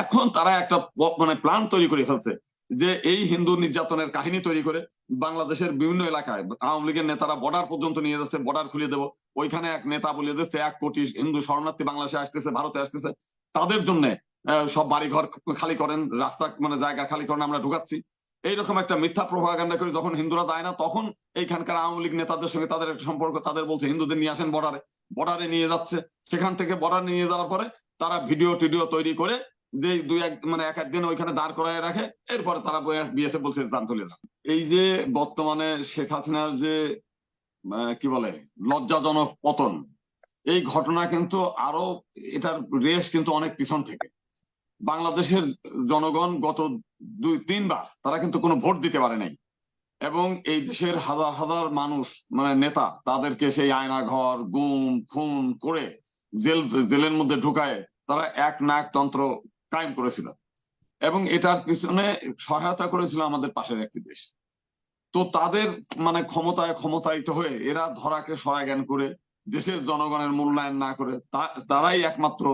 এখন তারা একটা মানে প্ল্যান তৈরি করে ফেলছে যে এই হিন্দু নির্যাতনের কাহিনী তৈরি করে বাংলাদেশের বিভিন্ন এলাকায় আওয়ামী লীগের নেতারা বর্ডার পর্যন্ত নিয়ে যাচ্ছে, বর্ডার খুলে দেবো। ওইখানে এক নেতা বলে দিচ্ছে 1 কোটি হিন্দু শরণার্থী বাংলাদেশে আসতেছে, ভারতে আসতেছে, তাদের জন্য সব বাড়িঘর খালি করেন, রাস্তা মানে জায়গা খালি করেন, আমরা ঢুকাচ্ছি। এইরকম একটা মিথ্যা প্রভাগান্ডা করে যখন হিন্দুরা যায় না, তখন এইখানকার আওয়ামী লীগ নেতাদের সঙ্গে তাদের একটা সম্পর্ক, তাদের বলছে হিন্দুদের নিয়ে আসেন বর্ডারে, বর্ডারে নিয়ে যাচ্ছে। সেখান থেকে বর্ডার নিয়ে যাওয়ার পরে তারা ভিডিও টিডিও তৈরি করে যে মানে এক একদিন ওইখানে দাঁড় করায় রাখে, এরপরে তারা বিএসএফ বলছে যান চলে যান। এই যে বর্তমানে শেখ হাসিনার যে কি বলে লজ্জাজনক পতন, এই ঘটনা কিন্তু আরো, এটার রেশ কিন্তু অনেক পিছন থেকে। বাংলাদেশের জনগণ গত 2-3 বার তারা কিন্তু কোনো ভোট দিতে পারে নাই, এবং এই দেশের হাজার হাজার মানুষ মানে নেতা তাদেরকে সেই আয়না ঘর গুম খুন করে জেলের মধ্যে ঢুকায় তারা এক নায়কতন্ত্র কায়েম করেছিল, এবং এটার পিছনে সহায়তা করেছিল আমাদের পাশের একটি দেশ। তো তাদের মানে ক্ষমতায়িত হয়ে এরা ধরাকে সরা জ্ঞান করে দেশের জনগণের মূল্যায়ন না করে তারাই একমাত্র,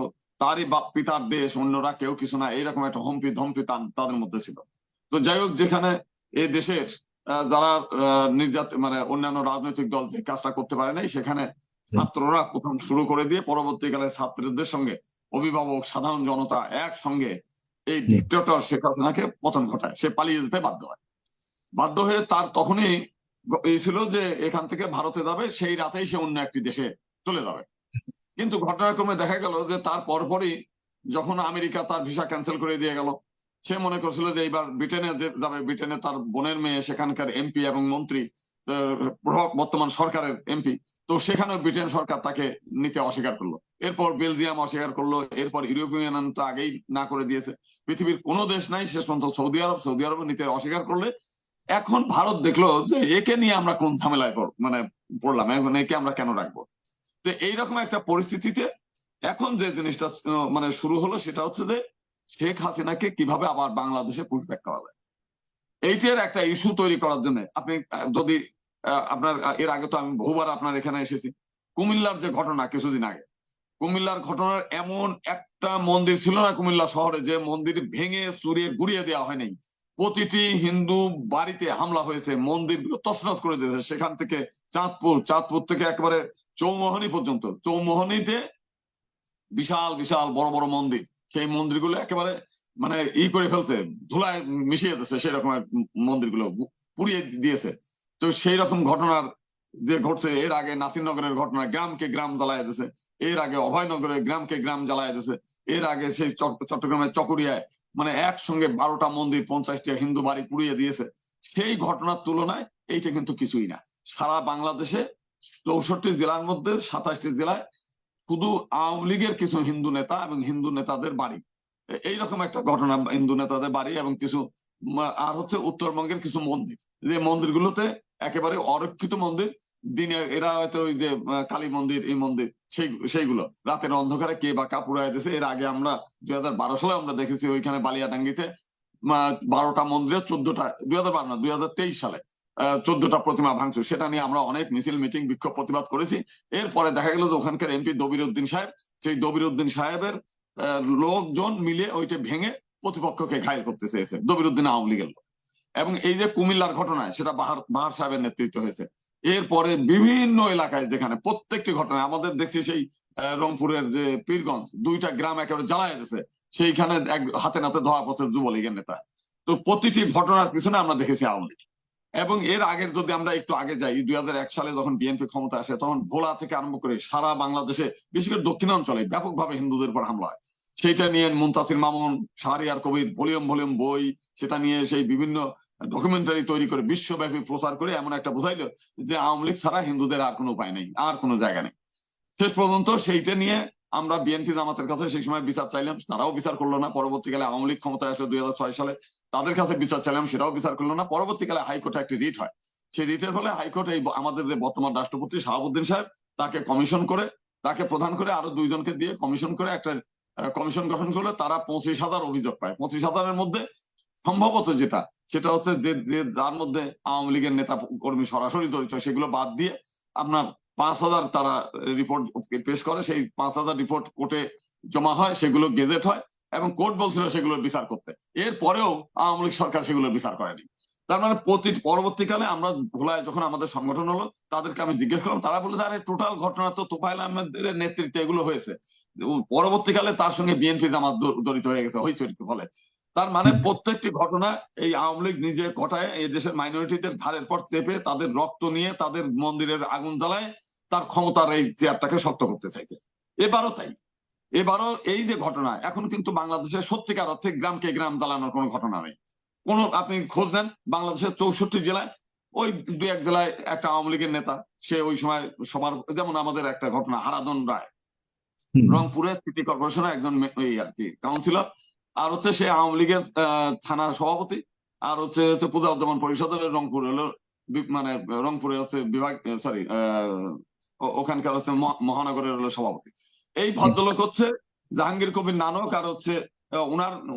তারই বাপ পিতার দেশ, অন্যরা কেউ কিছু না, এইরকম একটা হম্পি ধম্পি তাদের মধ্যে ছিল। তো যাই হোক, যেখানে এই দেশের যারা নির্যাতন মানে অন্যান্য রাজনৈতিক দল যে কাজটা করতে পারে নাই, সেখানে ছাত্ররা প্রথম শুরু করে দিয়ে পরবর্তীকালে ছাত্রদের সঙ্গে অভিভাবক সাধারণ জনতা একসঙ্গে এই ডিক্টেটর শেখ হাসিনাকে পতন ঘটায়। সে পালিয়ে যেতে বাধ্য হয়ে তার তখনই এই ছিল যে এখান থেকে ভারতে যাবে, সেই রাতেই সে অন্য একটি দেশে চলে যাবে। কিন্তু ঘটনাক্রমে দেখা গেল যে তার পরপরই যখন আমেরিকা তার ভিসা ক্যান্সেল করে দিয়ে গেল, সে মনে করছিল যে এইবার ব্রিটেনে যাবে, ব্রিটেনে তার বোনের মেয়ে সেখানকার এমপি এবং মন্ত্রী, বর্তমান সরকারের এমপি, তো সেখানেও ব্রিটেন সরকার তাকে নিতে অস্বীকার করলো। এরপর বেলজিয়াম অস্বীকার করলো, এরপর ইউরোপিয়ান ইউনিয়ন তো আগেই না করে দিয়েছে। পৃথিবীর কোনো দেশ নাই শেষ পর্যন্ত সৌদি আরব নিতে অস্বীকার করলে এখন ভারত দেখলো যে একে নিয়ে আমরা কোন ঝামেলায় মানে পড়লাম, এখন একে আমরা কেন রাখবো। তো এইরকম একটা পরিস্থিতিতে এখন যে জিনিসটা মানে শুরু হলো সেটা হচ্ছে যে শেখ হাসিনাকে কিভাবে আবার বাংলাদেশে পুশব্যাক করা যায়, এইটার একটা ইস্যু তৈরি করার জন্য আপনি যদি আপনার এর আগে তো আমি বহুবার আপনার এখানে এসেছি, কুমিল্লার যে ঘটনা কিছুদিন আগে, কুমিল্লার ঘটনার এমন একটা মন্দির ছিল না কুমিল্লা শহরে যে মন্দির ভেঙে চুরিয়ে গুড়িয়ে দেওয়া হয়নি। প্রতিটি হিন্দু বাড়িতে হামলা হয়েছে, মন্দিরগুলো তছনছ করে দিয়েছে। সেখান থেকে চাঁদপুর থেকে একেবারে চৌমোহনী পর্যন্ত, চৌমোহনীতে বিশাল বিশাল বড় বড় মন্দির, সেই মন্দিরগুলো একেবারে মানে করে ফেলছে, ধুলায় মিশিয়ে দিয়েছে, সেই রকমের মন্দিরগুলো পুড়িয়ে দিয়েছে। তো সেই রকম ঘটনার যে ঘটছে, এর আগে নাসিরনগরের ঘটনা, গ্রামকে গ্রাম জ্বালায় দিয়েছে, এর আগে অভয়নগরে গ্রামকে গ্রাম জ্বালায় দিয়েছে, এর আগে সেই চট্টগ্রামের চকরিয়ায় মানে একসঙ্গে 12টা মন্দির 50টা হিন্দু বাড়ি পুড়িয়ে দিয়েছে। সেই ঘটনার তুলনায় এইটা কিন্তু কিছুই না। সারা বাংলাদেশে 64 জেলার মধ্যে 27টি জেলায় শুধু আওয়ামী লীগের কিছু হিন্দু নেতা এবং হিন্দু নেতাদের বাড়ি, এইরকম একটা ঘটনা, হিন্দু নেতাদের বাড়ি এবং কিছু আর হচ্ছে উত্তরবঙ্গের কিছু মন্দির, যে মন্দিরগুলোতে একেবারে অরক্ষিত মন্দির, দিনে এরা হয়তো ওই যে কালী মন্দির এই মন্দির সেইগুলো রাতের অন্ধকারে কে বা কাপুরায় দিয়েছে। এর আগে আমরা 2012 সালে আমরা দেখেছি ওইখানে বালিয়াডাঙ্গিতে 12টা মন্দিরে 14টা, 2012 না 2023 সালে 14টা প্রতিমা ভাঙচুর, সেটা নিয়ে আমরা অনেক মিছিল মিটিং বিক্ষোভ প্রতিবাদ করেছি। এরপরে দেখা গেল যে ওখানকার এমপি দবির উদ্দিন সাহেব, সেই দবির উদ্দিন সাহেবের লোকজন মিলে ওইটা ভেঙে প্রতিপক্ষকে ঘায়ল করতে চেয়েছে, দবির উদ্দিন আওয়ামী লীগের লোক। এবং এই যে কুমিল্লার ঘটনায় সেটা বাহার সাহেবের নেতৃত্ব হয়েছে। এরপরে বিভিন্ন এলাকায় যেখানে প্রত্যেকটি ঘটনায় আমাদের দেখছি, সেই রংপুরের যে পীরগঞ্জ 2টা গ্রাম একেবারে জ্বালায় গেছে, সেইখানে এক হাতে নাতে ধরা পড়ছে যুবলীগের নেতা। তো প্রতিটি ঘটনার পিছনে আমরা দেখেছি আওয়ামী লীগ। এবং এর আগের যদি আমরা একটু আগে যাই, 2001 সালে যখন বিএনপি ক্ষমতা আসে, তখন ভোলা থেকে আরম্ভ করে সারা বাংলাদেশে বিশেষ করে দক্ষিণাঞ্চলে ব্যাপকভাবে হিন্দুদের উপর হামলা হয়। সেইটা নিয়ে মুনতাসির মামুন, শাহরিয়ার কবির ভলিউম বই, সেটা নিয়ে সেই বিভিন্ন ডকুমেন্টারি তৈরি করে বিশ্বব্যাপী প্রচার করে এমন একটা বোঝাইলো যে আওয়ামী লীগ ছাড়া হিন্দুদের আর কোনো উপায় নেই, আর কোনো জায়গা নেই। শেষ পর্যন্ত সেইটা নিয়ে আমরা বিএনপি জামাতের কাছে সেই সময় বিচার চাইলাম, তারাও বিচার করলো না। পরবর্তীকালে আওয়ামী লীগ ক্ষমতায় আসলে 2006 সালে তাদের কাছে বিচার চাইলাম, সেটাও বিচার করলো না। পরবর্তীকালে হাইকোর্টে একটি রিট হয়, সেই রিটের ফলে হাইকোর্ট এই আমাদের যে বর্তমান রাষ্ট্রপতি শাহাবুদ্দিন সাহেব, তাকে কমিশন করে, তাকে প্রধান করে আরো 2 জনকে দিয়ে কমিশন করে একটা কমিশন গঠন করলে তারা 25,000 অভিযোগ পায়। 25,000-এর মধ্যে সম্ভবত সেটা হচ্ছে যে যার মধ্যে আওয়ামী লীগের নেতা কর্মী সরাসরি জড়িত, সেগুলো বাদ দিয়ে আপনার 5,000 তারা রিপোর্ট পেশ করে। সেই 5,000 রিপোর্ট কোর্টে জমা হয়, সেগুলো গেজেট হয় এবং কোর্ট বলছিল সেগুলোর বিচার করতে। এরপরেও আওয়ামী লীগ সরকার সেগুলোর বিচার করেনি। তার মানে পরবর্তীকালে আমরা ভোলায় যখন আমাদের সংগঠন হলো, তাদেরকে আমি জিজ্ঞেস করলাম, তারা বলে আরে টোটাল ঘটনা তো তোফায়েল আহমেদের নেতৃত্বে এগুলো হয়েছে। পরবর্তীকালে তার সঙ্গে বিএনপি জামাত জড়িত হয়ে গেছে হইচইর ফলে। তার মানে প্রত্যেকটি ঘটনা এই আওয়ামী লীগ নিজে ঘটায়, এই দেশের মাইনরিটিদের ঘাড়ের পর চেপে তাদের রক্ত নিয়ে তাদের মন্দিরের আগুন জ্বালায় তার ক্ষমতার এই চেয়ারটাকে শক্ত করতে চাইছে। এবারও তাই। এবারও এই যে ঘটনা, এখন কিন্তু বাংলাদেশের সত্যিকার অর্থে গ্রামকে গ্রাম জ্বালানোর কোনো ঘটনা নেই। কোন আপনি খোঁজ নেন বাংলাদেশের 64 জেলায় ওই দুই এক জেলায় একটা আওয়ামী লীগের নেতা, সে ওই সময় সবার, যেমন আমাদের একটা ঘটনা হারাধন রায়, রংপুরের সিটি কর্পোরেশনের একজন ওই আর কি কাউন্সিলর, আর হচ্ছে সে আওয়ামী লীগের থানার সভাপতি, আর হচ্ছে পূজা উদ্যাপন পরিষদের রংপুর হলো মানে রংপুরে হচ্ছে বিভাগ, সরি ওখানকার হচ্ছে মহানগরের হলো সভাপতি। এই ভদ্রলোক হচ্ছে জাহাঙ্গীর কবির নানক আর হচ্ছে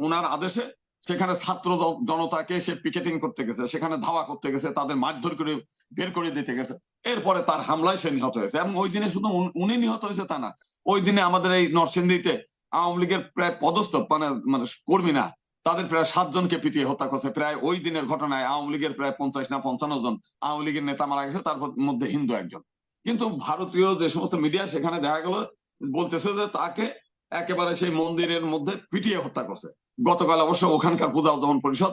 উনার আদেশে সেখানে ছাত্র জনতাকে সে পিকেটিং করতে গেছে, সেখানে ধাওয়া করতে গেছে, তাদের মারধর করে বের করে দিতে গেছে। এরপরে তার হামলায় সে নিহত হয়েছে, এবং ওই দিনে শুধু উনি নিহত হয়েছে তা না, ওই দিনে আমাদের এই নরসিংদীতে আওয়ামী লীগের প্রায় পদস্থ মানে মানে কর্মী না, তাদের প্রায় 7 জনকে পিটিয়ে হত্যা করছে। প্রায় ওই দিনের ঘটনায় আওয়ামী লীগের প্রায় 50 না 55 জন আওয়ামী লীগের নেতা মারা গেছে, তার মধ্যে হিন্দু একজন। কিন্তু ভারতীয় যে সমস্ত মিডিয়া সেখানে দেখা গেল বলতেছে যে তাকে একেবারে সেই মন্দিরের মধ্যে পিটিয়ে হত্যা করছে। গতকাল অবশ্য ওখানকার পূজা উদ্যাপন পরিষদ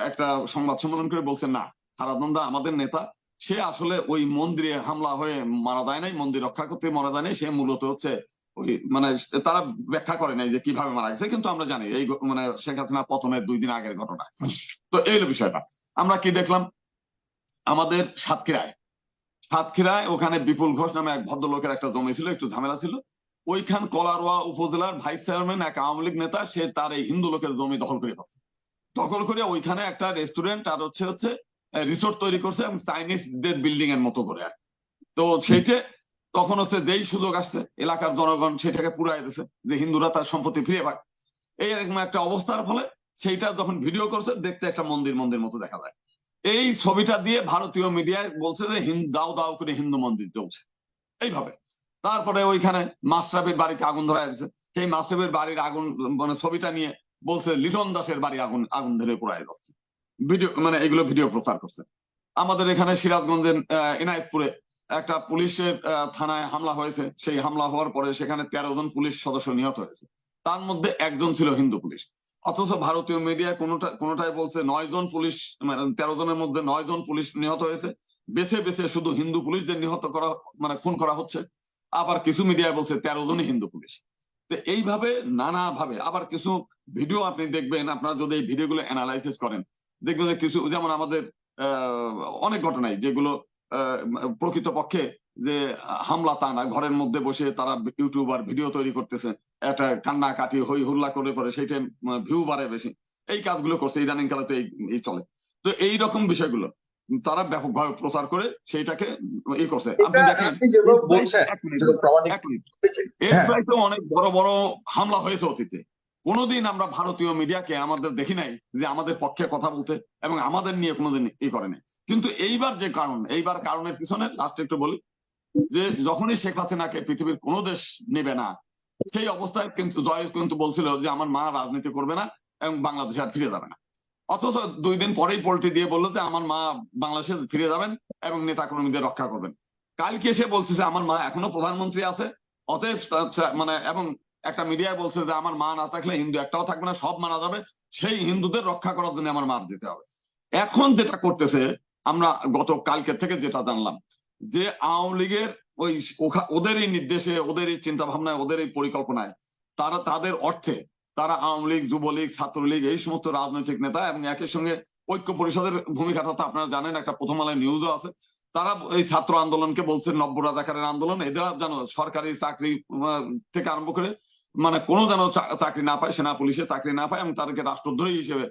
একটা সংবাদ সম্মেলন করে বলছে না, হারাধন দা আমাদের নেতা, সে আসলে ওই মন্দিরে হামলা হয়ে মারা যায় নাই, মন্দির রক্ষা করতে মারা যায় নাই, সে মূলত হচ্ছে ওই মানে তারা ব্যাখ্যা করে নাই যে কিভাবে মারা গেছে, কিন্তু আমরা জানি এই মানে শেখ হাসিনা পতনের 2 দিন আগের ঘটনা। তো এই হলো বিষয়টা। আমরা কি দেখলাম আমাদের সাতক্ষীরায় ওখানে বিপুল ঘোষ নামে এক ভদ্রলোকের একটা জমি ছিল, একটু ঝামেলা ছিল। ওইখান কলারোয়া উপজেলার ভাইস চেয়ারম্যান এক আওয়ামী লীগ নেতা, সে তার এই হিন্দু লোকের জমি দখল করে ফেলছে। দখল করে ওইখানে একটা রেস্টুরেন্ট আর হচ্ছে রিসোর্ট তৈরি করছে, এবং চাইনিজদের বিল্ডিং এর মতো করে। তো সেইটা তখন হচ্ছে যেই সুযোগ আসছে এলাকার জনগণ সেটাকে পুরাই দিয়েছে যে হিন্দুরা তার সম্পত্তি ফিরে পায়। এইরকম একটা অবস্থার ফলে সেইটা যখন ভিডিও করছে দেখতে একটা মন্দির মতো দেখা যায়। এই ছবিটা দিয়ে ভারতীয় মিডিয়ায় বলছে যে দাও দাও করে হিন্দু মন্দির চলছে এইভাবে। তারপরে ওইখানে মাশরাফির বাড়িতে আগুন ধরা গেছে, সেই মাশরাফির বাড়ির আগুন মানে ছবিটা নিয়ে বলছে লিটন দাসের বাড়ি আগুন ধরে পোড়ায় যাচ্ছে, ভিডিও মানে এগুলো ভিডিও প্রচার করছে। আমাদের এখানে সিরাজগঞ্জের এনায়েতপুরে একটা পুলিশের থানায় হামলা হয়েছে, সেই হামলা হওয়ার পরে সেখানে 13 জন পুলিশ সদস্য নিহত হয়েছে, তার মধ্যে একজন ছিল হিন্দু পুলিশ। অথচ ভারতীয় মিডিয়া কোনোটাই বলছে 9 জন পুলিশ, মানে 13 জনের মধ্যে 9 জন পুলিশ নিহত হয়েছে, বেছে বেছে শুধু হিন্দু পুলিশদের নিহত করা মানে খুন করা হচ্ছে। আবার কিছু মিডিয়া বলছে 13 জনই হিন্দু পুলিশ। তো এইভাবে নানা ভাবে আবার কিছু ভিডিও আপনি দেখবেন, আপনারা যদি এই ভিডিওগুলো অ্যানালাইসিস করেন দেখবেন যে কিছু, যেমন আমাদের অনেক ঘটনাই যেগুলো প্রকৃতপক্ষে যে হামলা তা না, ঘরের মধ্যে বসে তারা ইউটিউবার ভিডিও তৈরি করতেছে, একটা কান্না কাটি হই হুল্লা করে করে সেইটা ভিউ বাড়ে বেশি, এই কাজগুলো করছে ইদানিং কালে তো এই চলে। তো এই রকম বিষয়গুলো তারা ব্যাপকভাবে প্রচার করে সেইটাকে ই করছে। আপনি দেখেন এর চাইতে অনেক বড় বড় হামলা হয়েছে অতীতে, কোনোদিন আমরা ভারতীয় মিডিয়াকে আমাদের দেখি নাই যে আমাদের পক্ষে কথা বলতে এবং আমাদের নিয়ে কোনোদিন ই করে নাই। কিন্তু এইবার যে এইবার কারণের পিছনে লাস্ট একটু বলি যে যখনই শেখ হাসিনাকে পৃথিবীর কোনো দেশ নেবে না, সেই অবস্থায় কিন্তু জয়েশ কিন্তু বলছিল যে আমার মা রাজনীতি করবে না এবং বাংলাদেশে আর ফিরে যাবে না। অথচ 2 দিন পরেই পোল্ট্রি দিয়ে বললো যে আমার মা বাংলাদেশে ফিরে যাবেন এবং নেতা কর্মীদের রক্ষা করবেন। কালকে এসে বলছে আমার মা এখনো প্রধানমন্ত্রী আছে, অতএব মানে এবং একটা মিডিয়ায় বলছে যে আমার মা না থাকলে হিন্দু একটাও থাকবে না, সব মারা যাবে, সেই হিন্দুদের রক্ষা করার জন্য আমার মা যেতে হবে। এখন যেটা করতেছে আমরা গত কালকের থেকে যেটা জানলাম যে আওয়ামী লীগের ওই ওদের এই নির্দেশে, ওদের এই চিন্তা ভাবনায়, ওদের এই পরিকল্পনায় তারা তাদের অর্থে তারা আওয়ামী লীগ, যুবলীগ, ছাত্রলীগ এই সমস্ত রাজনৈতিক নেতা এবং একই সঙ্গে ঐক্য পরিষদের ভূমিকাটা তো আপনারা জানেন, একটা প্রথম আলোয় নিউজও আছে, তারা এই ছাত্র আন্দোলনকে বলছে নব্য রাজাকারের আন্দোলন। এদের যেন সরকারি চাকরি থেকে আরম্ভ করে মানে কোনো যেন চাকরি না পায়, সেনা পুলিশে চাকরি না পায় এবং তাদেরকে রাষ্ট্রদ্রোহী হিসেবে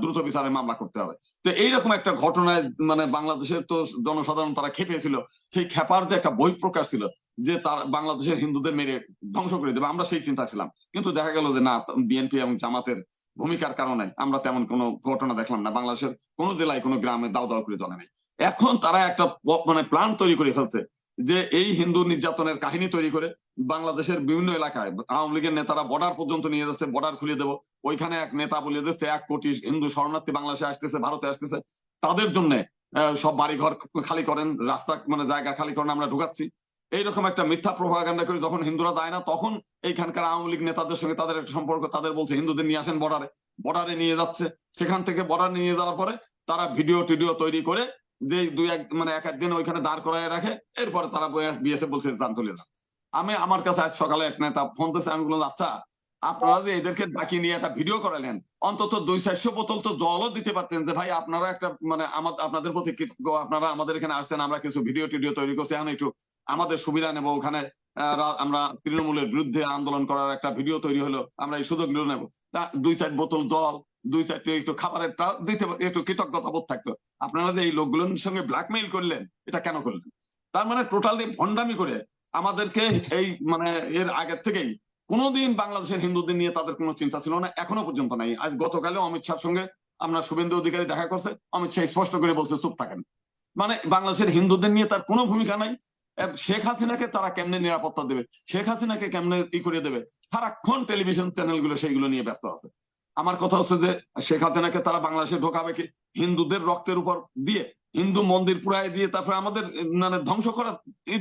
দ্রুত বিচারে মামলা করতে হবে। তো এইরকম একটা ঘটনায় মানে বাংলাদেশের তো জনসাধারণ তারা খেপেছিল, সেই খেপার যে একটা বই প্রকাশ ছিল যে তার বাংলাদেশের হিন্দুদের মেরে ধ্বংস করে দেবে, আমরা সেই চিন্তা ছিলাম। কিন্তু দেখা গেল যে না, বিএনপি এবং জামাতের ভূমিকার কারণে আমরা তেমন কোনো ঘটনা দেখলাম না, বাংলাদেশের কোনো জেলায় কোনো গ্রামে দাও দাও করে জ্বলে নেই। এখন তারা একটা মানে প্ল্যান তৈরি করে ফেলছে যে এই হিন্দু নির্যাতনের কাহিনী তৈরি করে বাংলাদেশের বিভিন্ন এলাকায় আওয়ামী লীগের নেতারা বর্ডার পর্যন্ত নিয়ে যাচ্ছে, বর্ডার খুলে দেবো। ওইখানে এক নেতা বলে দিচ্ছে 1 কোটি হিন্দু শরণার্থী বাংলাদেশে আসতেছে, ভারতে আসতেছে, তাদের জন্য সব বাড়িঘর খালি করেন, রাস্তা মানে জায়গা খালি করেন, আমরা ঢুকাচ্ছি। এইরকম একটা মিথ্যা প্রভাগান্ডা করে যখন হিন্দুরা দেয় না, তখন এইখানকার আওয়ামী লীগ নেতাদের সঙ্গে তাদের একটা সম্পর্ক, তাদের বলছে হিন্দুদের নিয়ে আসেন বর্ডারে, বর্ডারে নিয়ে যাচ্ছে। সেখান থেকে বর্ডার নিয়ে যাওয়ার পরে তারা ভিডিও টিডিও তৈরি করে যে এক একদিন ওইখানে দাঁড় করায় রাখে, এরপরে তারা বিএসএফ বলছে যান চলে যান। আমার কাছে আজ সকালে এক নেতা ফোন দিয়েছে, আমি বললাম আচ্ছা আপনারা যে এদেরকে ডাকি নিয়ে একটা ভিডিও করালেন, অন্তত 200-400 বোতল তো জলও দিতে পারতেন, যে ভাই আপনারা একটা আপনাদের প্রতি কৃতজ্ঞ, আপনারা আমাদের এখানে আসছেন, আমরা কিছু ভিডিও টিডিও তৈরি করছি, এখন একটু আমাদের সুবিধা নেবো, ওখানে আমরা তৃণমূলের বিরুদ্ধে আন্দোলন করার একটা ভিডিও তৈরি হলো, আমরা এই সুযোগ নিয়ে নেবো। 2-4 বোতল জল, 2-4টি একটু খাবারেরটা দিতে, একটু কৃতজ্ঞতা বোধ থাকতো। আপনারা যে এই লোকগুলোর সঙ্গে ব্ল্যাকমেইল করলেন, এটা কেন করলেন? তার মানে টোটালি ভণ্ডামি করে আমাদেরকে এই এর আগের থেকেই কোনোদিন বাংলাদেশের হিন্দুদের নিয়ে তাদের কোনো চিন্তা ছিল না, এখনো পর্যন্ত নাই। আজ গতকালেও অমিত শাহর সঙ্গে আমরা শুভেন্দু অধিকারী দেখা করছে, অমিত শাহ স্পষ্ট করে বলছে চুপ থাকেন। বাংলাদেশের হিন্দুদের নিয়ে তার কোনো ভূমিকা নাই। শেখ হাসিনাকে তারা কেমনে নিরাপত্তা দেবে, শেখ হাসিনাকে কেমনে করে দেবে, সারাক্ষণ টেলিভিশন চ্যানেলগুলো সেইগুলো নিয়ে ব্যস্ত আছে। আমার কথা হচ্ছে যে শেখ হাসিনাকে তারা বাংলাদেশে ঢোকাবে কি হিন্দুদের রক্তের উপর দিয়ে, হিন্দু মন্দির পুরাই দিয়ে, তারপরে আমাদের ধ্বংস করা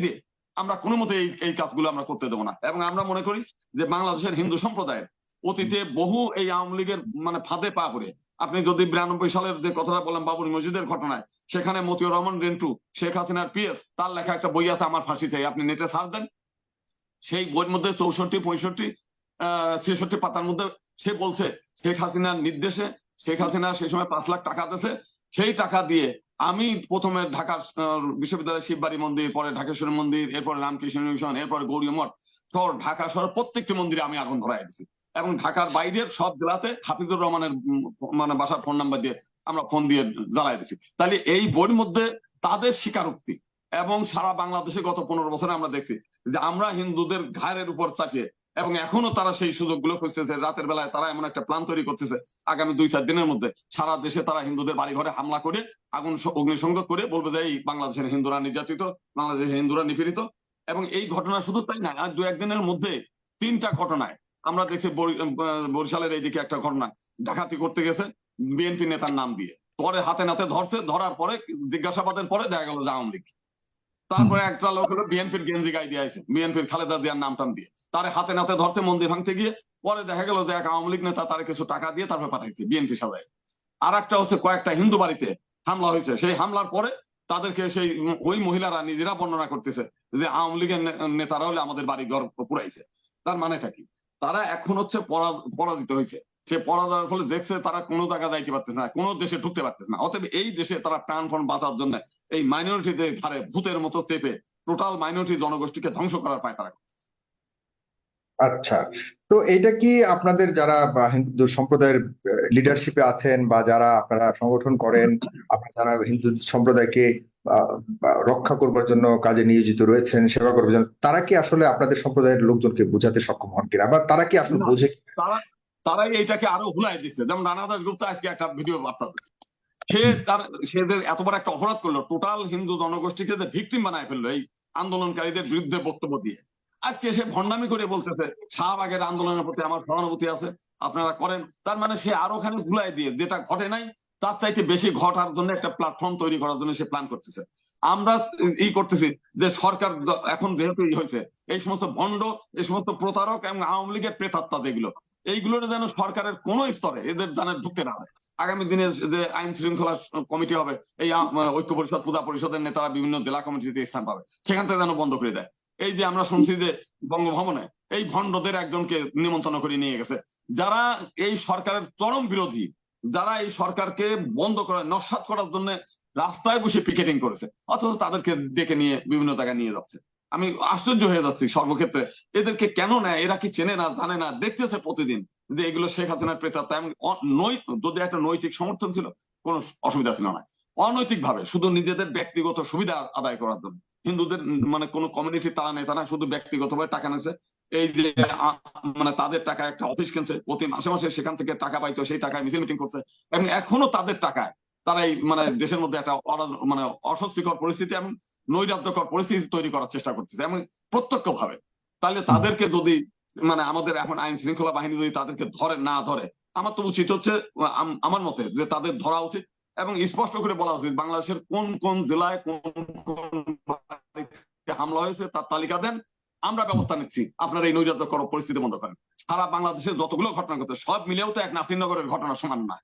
দিয়ে? আমরা কোনো মতে এই কাজগুলো আমরা করতে দেবো না। এবং আমরা মনে করি যে বাংলাদেশের হিন্দু সম্প্রদায়ের অতীতে বহু এই আওয়ামী লীগের ফাঁদে পা পড়ে, আপনি যদি 92 সালের যে কথাটা বললাম বাবরি মসজিদের ঘটনায়, সেখানে মতিউর রহমান রেন্টু, শেখ হাসিনার পিএস, তার লেখা একটা বই আছে আমার ফাঁসি চাই, আপনি নেটে সার্চ দেন, সেই বইয়ের মধ্যে 64, 65, 66 পাতার মধ্যে সে বলছে শেখ হাসিনার নির্দেশে, শেখ হাসিনা সেই সময় 5 লাখ টাকা দিয়েছে, সেই টাকা দিয়ে আমি প্রথমে ঢাকার বিশ্ববিদ্যালয় শিববাড়ি মন্দির, পরে ঢাকেশ্বরী মন্দির, এরপরে রামকৃষ্ণ মিশন, এরপরে গৌরী মঠ শহর, ঢাকা শহর প্রত্যেকটি মন্দিরে আমি আগুন ধরাই দিয়েছি। এবং ঢাকার বাইরের সব জেলাতে হাফিজুর রহমানের বাসার ফোন নাম্বার দিয়ে আমরা ফোন দিয়ে জ্বালাই দিচ্ছি। তাহলে এই বইয়ের মধ্যে তাদের স্বীকারোক্তি, এবং সারা বাংলাদেশে গত 15 বছরে আমরা দেখছি যে আমরা হিন্দুদের ঘাড়ের উপর চাপিয়ে, এবং এখনো তারা সেই সুযোগগুলো খুঁজতেছে। রাতের বেলায় তারা এমন একটা প্ল্যান তৈরি করতেছে, আগামী 2-4 দিনের মধ্যে সারা দেশে তারা হিন্দুদের বাড়ি ঘরে হামলা করে আগুন অগ্নিসংযোগ করে বলবে যে এই বাংলাদেশের হিন্দুরা নির্যাতিত, বাংলাদেশের হিন্দুরা নিপীড়িত। এবং এই ঘটনা শুধু তাই না, আর 2-1 দিনের মধ্যে 3টা ঘটনায় আমরা দেখছি, বরিশালের এইদিকে একটা ঘটনা, ডাকাতি করতে গেছে বিএনপি নেতার নাম দিয়ে, পরে হাতে নাতে ধরছে, ধরার পরে জিজ্ঞাসাবাদের পরে দেখা গেল যে আওয়ামী লীগ। তারপরে একটা লোক হলো বিএনপির গেঞ্জি গায়ে দিয়ে আছে, বিএনপির খালেদা জিয়ার নাম টাম দিয়ে, তারে হাতে নাতে ধরছে মন্দির ভাঙতে গিয়ে, পরে দেখা গেল যে এক আওয়ামী লীগ নেতা তারে কিছু টাকা দিয়ে তারপরে পাঠাইছে বিএনপি সাজায়। আর একটা হচ্ছে কয়েকটা হিন্দু বাড়িতে হামলা হয়েছে, সেই হামলার পরে তাদেরকে সেই ওই মহিলারা নিজেরা বর্ণনা করতেছে যে আওয়ামী লীগের নেতারা হলে আমাদের বাড়ি ঘর পুরাইছে। তার মানেটা কি? তারা এখন হচ্ছে পরাজিত হয়েছে, সে পরাজয়ের ফলে দেখছে তারা কোনো জায়গা যাইতে পারতেছে না, কোনো দেশে ঢুকতে পারতেছে না। অতএব এই দেশে তারা প্রাণপণ বাঁচার জন্য এই মাইনরিটিদের ধারে ভূতের মতো চেপে টোটাল মাইনরিটি জনগোষ্ঠীকে ধ্বংস করার পায় তারা। আচ্ছা, তো এটা কি আপনাদের যারা হিন্দু সম্প্রদায়ের লিডারশিপে আছেন বা যারা আপনারা সংগঠন করেন, আপনারা যারা হিন্দু সম্প্রদায়কে রক্ষা করবার জন্য কাজে নিয়োজিত রয়েছেন, সেবা করবার জন্য, তারা কি আসলে আপনাদের সম্প্রদায়ের লোকজনকে বোঝাতে সক্ষম হন কিনা, বা তারা কি আসলে বোঝে? তারাই এইটাকে আরো ভুলাই দিচ্ছে। যেমন রানা দাশগুপ্ত আজকে একটা ভিডিও বার্তা দিচ্ছে, সে এত বড় একটা অপরাধ করলো, টোটাল হিন্দু জনগোষ্ঠীকে যে ভিকটিম বানায় ফেললো এই আন্দোলনকারীদের বিরুদ্ধে বক্তব্য দিয়ে। আজকে সে ভণ্ডামি করে বলতেছে শাহবাগের আন্দোলনের প্রতি আমার সহানুভূতি আছে, আপনারা করেন। তার মানে সে আরো খানি ভুলাই দিয়ে যেটা ঘটে নাই তার চাইতে বেশি ঘটার জন্য একটা প্ল্যাটফর্ম তৈরি করার জন্য সে প্ল্যান করতেছে। আমরা করতেছি যে সরকার এখন যেহেতু হয়েছে, এই সমস্ত ভণ্ড, এই সমস্ত প্রতারক এবং আওয়ামী লীগের প্রেতাত্মা যেগুলো, এইগুলোর যেন সরকারের কোন স্তরে এদের যেন ঢুকতে না হয়। আগামী দিনে যে আইন শৃঙ্খলা কমিটি হবে, এই ঐক্য পরিষদ, পূজা পরিষদের নেতারা বিভিন্ন জেলা কমিটিতে স্থান পাবে, সেখান থেকে যেন বন্ধ করে দেয়। এই যে আমরা শুনছি যে বঙ্গভবনে এই ভণ্ডদের একজনকে নিমন্ত্রণ করে নিয়ে গেছে, যারা এই সরকারের চরম বিরোধী, যারা এই সরকারকে বন্ধ করার নস্যাৎ করার জন্য রাস্তায় বসে পিকেটিং করেছে, অথচ তাদেরকে ডেকে নিয়ে বিভিন্ন জায়গায় নিয়ে যাচ্ছে। আমি আশ্চর্য হয়ে যাচ্ছি সর্বক্ষেত্রে, এদেরকে কেন নেয়? এরা কি চেনে না, জানে না? দেখতেছে প্রতিদিন যে এগুলো শেখ হাসিনার প্রেতাত্মা। যদি একটা নৈতিক সমর্থন ছিল কোনো অসুবিধা ছিল না, অনৈতিক ভাবে শুধু নিজেদের ব্যক্তিগত সুবিধা আদায় করার জন্য হিন্দুদের কোনো কমিউনিটি তারা নেতা না, শুধু ব্যক্তিগত ভাবে টাকা নিয়েছে। এই যে তাদের টাকা একটা অফিস কিনছে, প্রতি মাসে মাসে সেখান থেকে টাকা পাইতো, সেই টাকায় মিছিল মিটিং করছে, এবং এখনো তাদের টাকায় তারা এই দেশের মধ্যে একটা অস্বস্তিকর পরিস্থিতি এবং নৈরাজ্যকর পরিস্থিতি তৈরি করার চেষ্টা করতেছে, এবং প্রত্যক্ষ ভাবে তাহলে তাদেরকে যদি মানে আমাদের এখন আইন শৃঙ্খলা বাহিনী যদি তাদেরকে না ধরে, আমার তো উচিত হচ্ছে আমার মতে যে তাদের ধরা উচিত এবং স্পষ্ট করে বলা উচিত বাংলাদেশের কোন কোন জেলায় কোন কোন বাড়িতে হামলা হয়েছে তার তালিকা দেন, আমরা ব্যবস্থা নিচ্ছি, আপনারা এই নৈরাজ্যকর পরিস্থিতি বন্ধ করেন। সারা বাংলাদেশের যতগুলো ঘটনা ঘটে সব মিলেও তো এক নাসিরনগরের ঘটনা সমান না।